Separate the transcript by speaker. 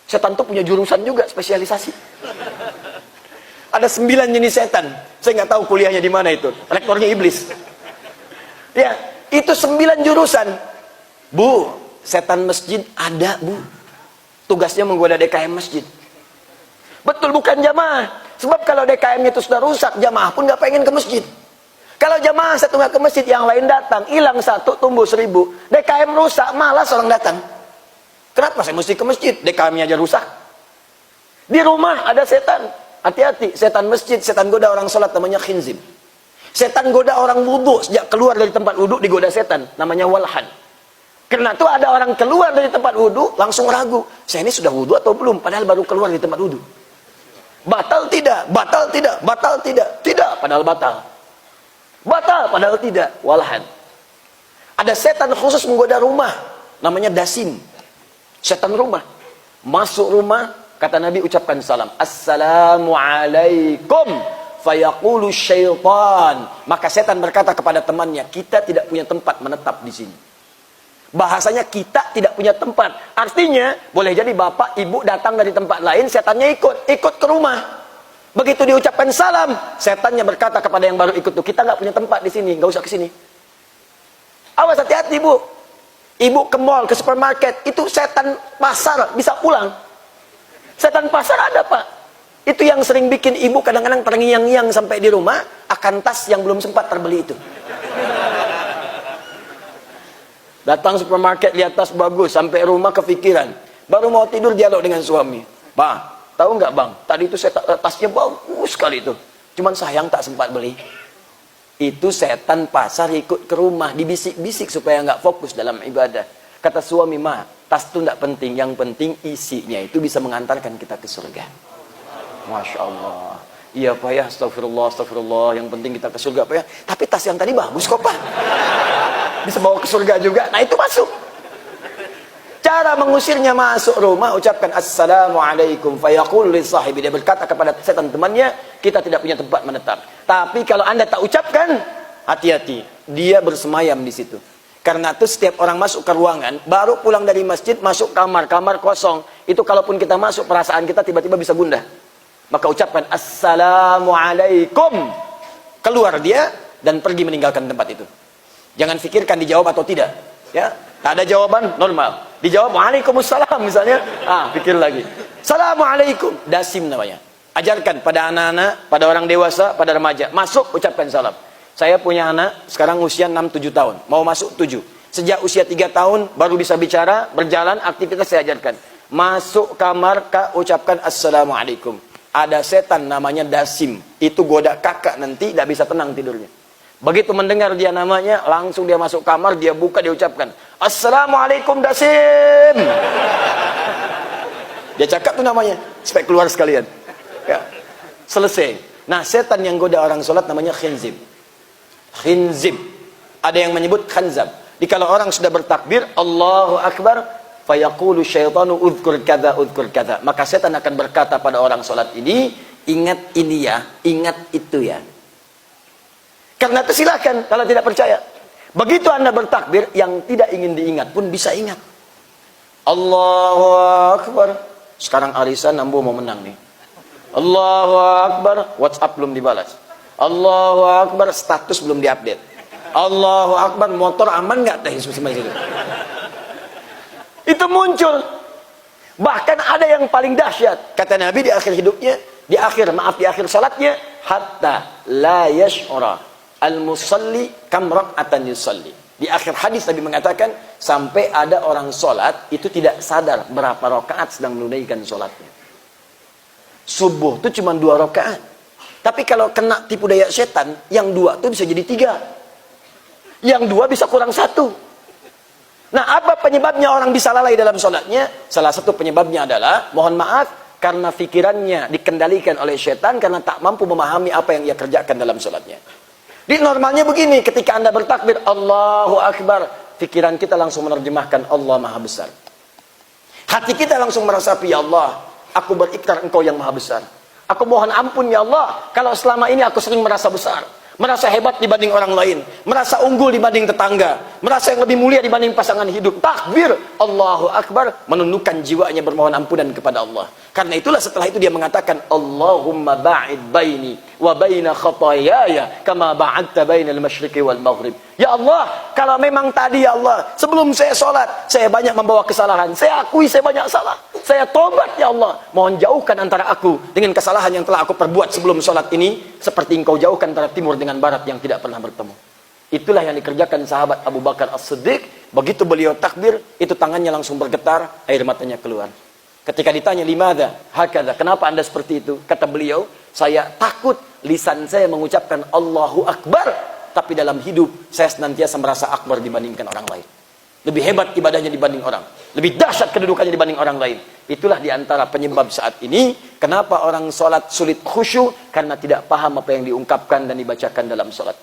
Speaker 1: Setan tuh punya jurusan juga, spesialisasi. Ada 9 jenis setan. Saya nggak tahu kuliahnya di mana itu. Rektornya iblis. Ya, itu 9 jurusan. Bu, setan masjid ada, Bu. Tugasnya menggoda DKM masjid. Betul, bukan jamaah. Sebab kalau DKM-nya itu sudah rusak, jamaah pun nggak pengen ke masjid. Kalau jamaah satu nggak ke masjid, yang lain datang, hilang 1, tumbuh 1000. DKM rusak, malas orang datang. Kenapa saya mesti ke masjid? DKM-nya aja rusak. Di rumah ada setan. Hati-hati, setan masjid, setan goda orang sholat, namanya khinzib. Setan goda orang wudhu, sejak keluar dari tempat wudhu digoda setan, namanya walhan. Karena itu ada orang keluar dari tempat wudhu, langsung ragu, saya ini sudah wudhu atau belum? Padahal baru keluar dari tempat wudhu. Batal tidak, batal tidak, batal tidak, tidak, padahal batal. Batal, padahal tidak, walhan. Ada setan khusus menggoda rumah, namanya dasim. Setan rumah. Masuk rumah, kata Nabi ucapkan salam. Assalamualaikum. Fayaqulu syaitan. Maka setan berkata kepada temannya, kita tidak punya tempat menetap di sini. Bahasanya kita tidak punya tempat. Artinya, boleh jadi bapak, ibu datang dari tempat lain, setannya ikut ke rumah. Begitu diucapkan salam, setannya berkata kepada yang baru ikut tuh, kita nggak punya tempat di sini, nggak usah ke sini. Awas, hati-hati, Bu. Ibu ke mall, ke supermarket, itu setan pasar bisa pulang. Setan pasar ada, Pak. Itu yang sering bikin ibu kadang-kadang terngiang-ngiang sampai di rumah akan tas yang belum sempat terbeli itu. Datang supermarket, lihat tas bagus, sampai rumah kepikiran. Baru mau tidur dialog dengan suami. Bang, tahu nggak Bang? Tadi itu tasnya bagus sekali itu. Cuman sayang tak sempat beli. Itu setan pasar ikut ke rumah, dibisik-bisik supaya nggak fokus dalam ibadah. Kata suami, mah, tas itu nggak penting, yang penting isinya itu bisa mengantarkan kita ke surga. Masya Allah. Iya Pak ya, astagfirullah, astagfirullah. Yang penting kita ke surga Pak ya. Tapi tas yang tadi bagus kok Pak. Bisa bawa ke surga juga. Nah itu masuk. Cara mengusirnya masuk rumah, ucapkan Assalamualaikum. Fayaqul li sahibi. Dia berkata kepada setan temannya, kita tidak punya tempat menetap. Tapi kalau Anda tak ucapkan, hati-hati. Dia bersemayam di situ. Karena itu setiap orang masuk ke ruangan, baru pulang dari masjid, masuk kamar, kamar kosong. Itu kalaupun kita masuk, perasaan kita tiba-tiba bisa gundah. Maka ucapkan Assalamualaikum. Keluar dia dan pergi meninggalkan tempat itu. Jangan fikirkan dijawab atau tidak. Ya, tak ada jawaban, normal. Dijawab Waalaikumsalam misalnya, pikir lagi. Assalamualaikum, dasim namanya. Ajarkan pada anak-anak, pada orang dewasa, pada remaja. Masuk, ucapkan salam. Saya punya anak, sekarang usia 6-7 tahun. Mau masuk 7. Sejak usia 3 tahun, baru bisa bicara, berjalan, aktivitas saya ajarkan. Masuk kamar, Kak, ucapkan Assalamualaikum. Ada setan namanya dasim. Itu goda kakak nanti, tidak bisa tenang tidurnya. Begitu mendengar dia namanya, langsung dia masuk kamar, dia buka, dia ucapkan Assalamualaikum dasim. Dia cakap tuh namanya, supaya keluar sekalian. Ya, selesai. Nah, setan yang goda orang sholat namanya khinzib. Khinzib. Ada yang menyebut khanzab. Jadi kalau orang sudah bertakbir, Allahu Akbar, fayaqulu syaitanu udhkur kadza, udhkur kadza. Maka setan akan berkata pada orang sholat ini, ingat ini ya, ingat itu ya. Karena itu silakan kalau tidak percaya. Begitu Anda bertakbir, yang tidak ingin diingat pun bisa ingat. Allahu Akbar. Sekarang arisan Ambo mau menang nih. Allahu Akbar, WhatsApp belum dibalas. Allahu Akbar, status belum diupdate. Allahu Akbar, motor aman nggak teh? Itu muncul. Bahkan ada yang paling dahsyat. Kata Nabi di akhir hidupnya, di akhir salatnya, hatta la yash'ura al-musalli kam rak'atan yusalli. Di akhir hadis Nabi mengatakan, sampai ada orang sholat itu tidak sadar berapa rakaat sedang menunaikan sholatnya. Subuh itu cuma 2 rakaat. Tapi kalau kena tipu daya setan, yang 2 itu bisa jadi 3. Yang 2 bisa kurang 1. Nah, apa penyebabnya orang bisa lalai dalam sholatnya? Salah satu penyebabnya adalah, mohon maaf, karena pikirannya dikendalikan oleh setan, karena tak mampu memahami apa yang ia kerjakan dalam sholatnya. Di normalnya begini, ketika Anda bertakbir Allahu Akbar, pikiran kita langsung menerjemahkan Allah Maha Besar. Hati kita langsung meresapi, ya Allah, aku berikrar Engkau yang Maha Besar. Aku mohon ampun ya Allah, kalau selama ini aku sering merasa besar, merasa hebat dibanding orang lain, merasa unggul dibanding tetangga. merasa yang lebih mulia dibanding pasangan hidup. Takbir, Allahu Akbar, menundukkan jiwanya bermohon ampunan kepada Allah. Karena itulah setelah itu dia mengatakan, Allahumma ba'id baini wa baina khatayaya kama ba'adta bainal masyriqi wal maghrib. Ya Allah, kalau memang tadi ya Allah, sebelum saya sholat, saya banyak membawa kesalahan. Saya akui saya banyak salah. Saya tobat ya Allah. Mohon jauhkan antara aku dengan kesalahan yang telah aku perbuat sebelum sholat ini, seperti engkau jauhkan antara timur dengan barat yang tidak pernah bertemu. Itulah yang dikerjakan sahabat Abu Bakar As-Siddiq. Begitu beliau takbir, itu tangannya langsung bergetar, air matanya keluar. Ketika ditanya, limadha hakadha, kenapa anda seperti itu? Kata beliau, saya takut lisan saya mengucapkan Allahu Akbar, tapi dalam hidup saya senantiasa merasa akbar dibandingkan orang lain. Lebih hebat ibadahnya dibanding orang, lebih dahsyat kedudukannya dibanding orang lain. Itulah diantara penyebab saat ini kenapa orang sholat sulit khusyuk, karena tidak paham apa yang diungkapkan dan dibacakan dalam sholat.